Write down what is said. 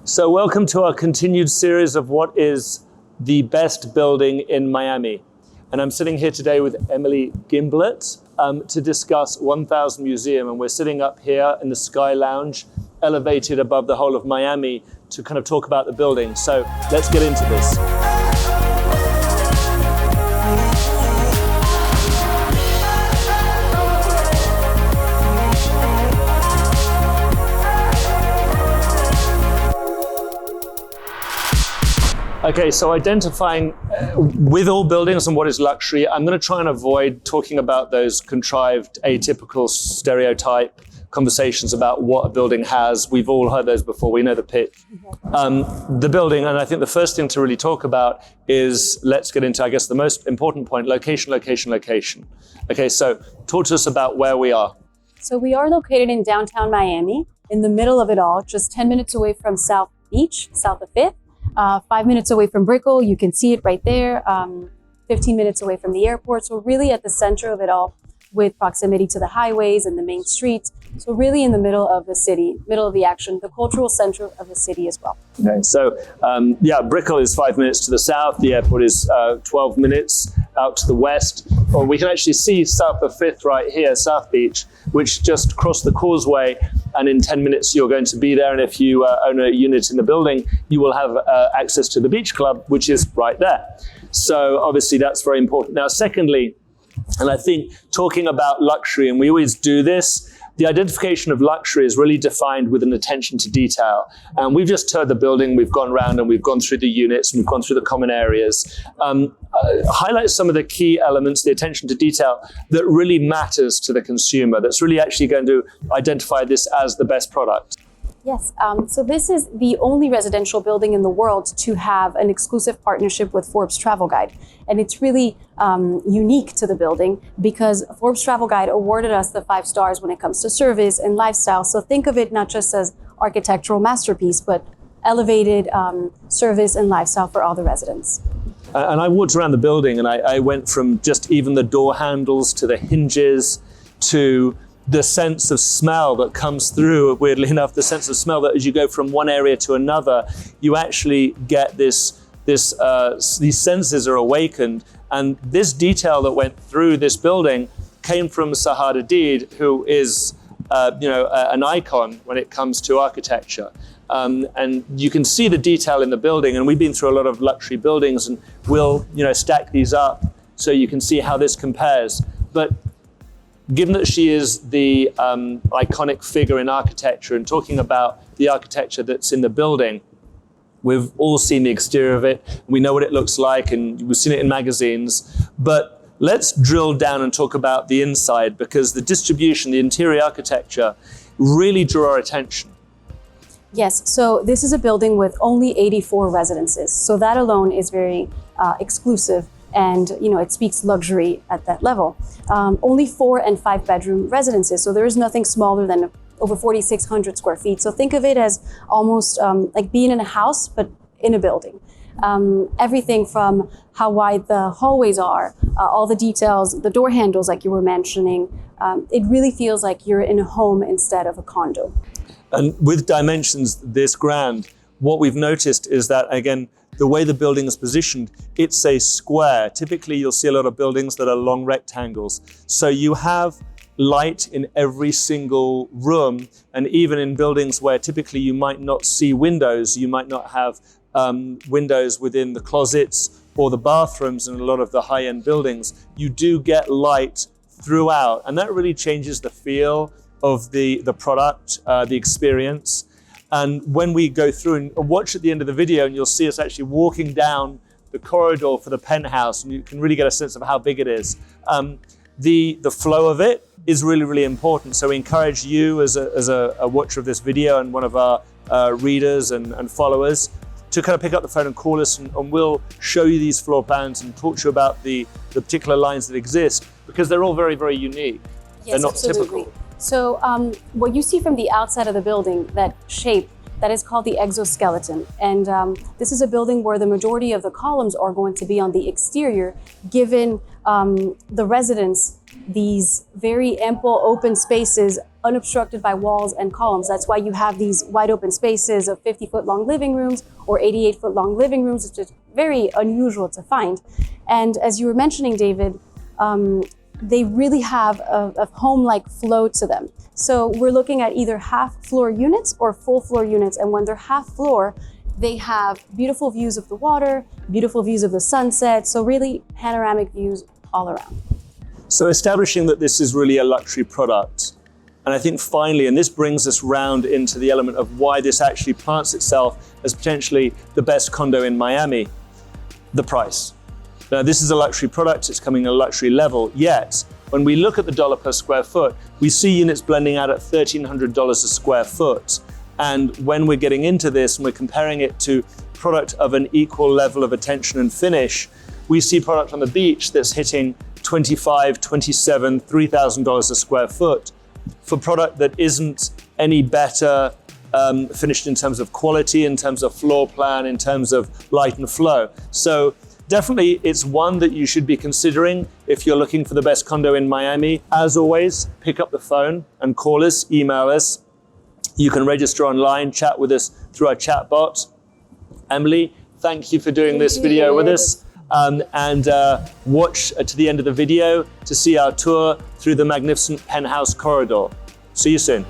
So welcome to our continued series of what is the best building in Miami. And I'm sitting here today with Emily Gimblett to discuss 1000 Museum. And we're sitting up here in the Sky Lounge, elevated above the whole of Miami, to kind of talk about the building. So let's get into this. Okay, so identifying with all buildings and what is luxury, I'm going to try and avoid talking about those contrived, atypical, stereotype conversations about what a building has. We've all heard those before. We know the pitch. The building, and I think the first thing to really talk about is, let's get into, I guess, the most important point, location, location, location. Okay, so talk to us about where we are. So we are located in downtown Miami, in the middle of it all, just 10 minutes away from South Beach, south of 5th. 5 minutes away from Brickell, you can see it right there, 15 minutes away from the airport. So really at the center of it all, with proximity to the highways and the main streets. So really in the middle of the city, middle of the action, the cultural center of the city as well. Okay, so Brickell is 5 minutes to the south. The airport is 12 minutes out to the west. Or we can actually see south of 5th right here, South Beach, which just crossed the causeway. And in 10 minutes, you're going to be there. And if you own a unit in the building, you will have access to the beach club, which is right there. So obviously that's very important. Now, secondly, and I think talking about luxury, and we always do this, the identification of luxury is really defined with an attention to detail. And we've just toured the building, we've gone around and we've gone through the units, and we've gone through the common areas. Highlight some of the key elements, the attention to detail that really matters to the consumer, that's really actually going to identify this as the best product. Yes, so this is the only residential building in the world to have an exclusive partnership with Forbes Travel Guide. And it's really unique to the building because Forbes Travel Guide awarded us the 5 stars when it comes to service and lifestyle. So think of it not just as architectural masterpiece, but elevated service and lifestyle for all the residents. And I walked around the building and I went from just even the door handles to the hinges to the sense of smell that comes through, weirdly enough, the sense of smell that as you go from one area to another, you actually get these senses are awakened. And this detail that went through this building came from Zaha Hadid, who is an icon when it comes to architecture. And you can see the detail in the building, and we've been through a lot of luxury buildings, and we'll stack these up so you can see how this compares. But given that she is the iconic figure in architecture, and talking about the architecture that's in the building, we've all seen the exterior of it. We know what it looks like, and we've seen it in magazines. But let's drill down and talk about the inside, because the distribution, the interior architecture really drew our attention. Yes, so this is a building with only 84 residences. So that alone is very exclusive. And it speaks luxury at that level. Only 4 and 5 bedroom residences. So there is nothing smaller than over 4,600 square feet. So think of it as almost like being in a house, but in a building. Everything from how wide the hallways are, all the details, the door handles like you were mentioning. It really feels like you're in a home instead of a condo. And with dimensions this grand, what we've noticed is that, again, the way the building is positioned, it's a square. Typically, you'll see a lot of buildings that are long rectangles. So you have light in every single room, and even in buildings where typically you might not see windows, you might not have windows within the closets or the bathrooms in a lot of the high-end buildings, you do get light throughout. And that really changes the feel of the product, the experience. And when we go through and watch at the end of the video, and you'll see us actually walking down the corridor for the penthouse, and you can really get a sense of how big it is. The flow of it is really, really important. So we encourage you as a watcher of this video and one of our readers and followers to kind of pick up the phone and call us, and we'll show you these floor plans and talk to you about the particular lines that exist, because they're all very, very unique. Yes, they're not absolutely. typical. So what you see from the outside of the building, that shape, that is called the exoskeleton. And this is a building where the majority of the columns are going to be on the exterior, given the residents these very ample open spaces unobstructed by walls and columns. That's why you have these wide open spaces of 50-foot long living rooms or 88-foot long living rooms. It's just very unusual to find. And as you were mentioning, David, they really have a home-like flow to them. So we're looking at either half-floor units or full-floor units. And when they're half-floor, they have beautiful views of the water, beautiful views of the sunset. So really panoramic views all around. So establishing that this is really a luxury product, and I think finally, and this brings us round into the element of why this actually plants itself as potentially the best condo in Miami, the price. Now, this is a luxury product, it's coming at a luxury level, yet when we look at the dollar per square foot, we see units blending out at $1,300 a square foot. And when we're getting into this and we're comparing it to product of an equal level of attention and finish, we see product on the beach that's hitting $25,000, $27,000, $3,000 a square foot for product that isn't any better finished in terms of quality, in terms of floor plan, in terms of light and flow. So definitely it's one that you should be considering if you're looking for the best condo in Miami. As always, pick up the phone and call us, email us. You can register online, chat with us through our chat bot. Emily, thank you for doing this video with us. And watch to the end of the video to see our tour through the magnificent penthouse corridor. See you soon.